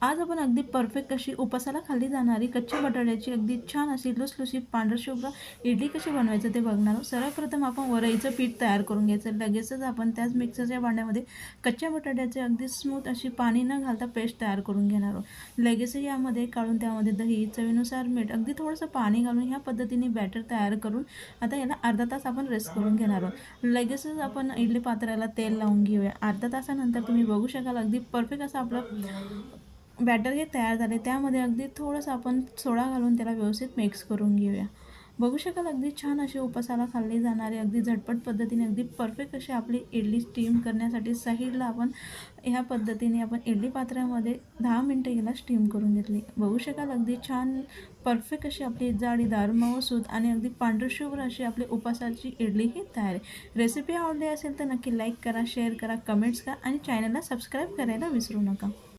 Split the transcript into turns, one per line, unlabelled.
आज आपण अगदी परफेक्ट अशी उपासाला खाल्ली जाणारी कच्च्या बटाट्याची अगदी छान अशी लुसलुशीत पांढरशुभ्र इडली कशी बनवायचं ते बघणार आहोत. सर्वप्रथम आपण वरईचं पीठ तयार करून घ्यायचं. लगेचच आपण त्याच मिक्सरच्या भांड्यामध्ये कच्च्या बटाट्याचे अगदी स्मूथ अशी पाणी न घालता पेस्ट तयार करून घेणार आहोत. लगेचच यामध्ये काढून त्यामध्ये दही, चवीनुसार मीठ, अगदी थोडंसं पाणी घालून ह्या पद्धतीने बॅटर तयार करून आता याला अर्धा तास आपण रेस्ट करून घेणार आहोत. लगेचच आपण इडली पात्राला तेल लावून घेऊया. अर्ध्या तासानंतर तुम्ही बघू शकाल अगदी परफेक्ट असं आपलं बॅटर हे तयार झाले. त्यामध्ये अगदी थोडंसं आपण सोडा घालून त्याला व्यवस्थित मिक्स करून घेऊया. बघू शकाल अगदी छान अशी उपासाला खाल्ली जाणारी अगदी झटपट पद्धतीने अगदी परफेक्ट अशी आपली इडली स्टीम करण्यासाठी साईडला आपण ह्या पद्धतीने आपण इडली पात्रामध्ये 10 मिनटं याला स्टीम करून घेतली. बघू शकाल अगदी छान परफेक्ट अशी आपली जाळीदार, मऊसूत आणि अगदी पांढरशुभ्र अशी आपली उपासाची इडली ही तयार आहे. रेसिपी आवडली असेल तर नक्की लाईक करा, शेअर करा, कमेंट्स करा आणि चॅनलला सबस्क्राईब करायला विसरू नका.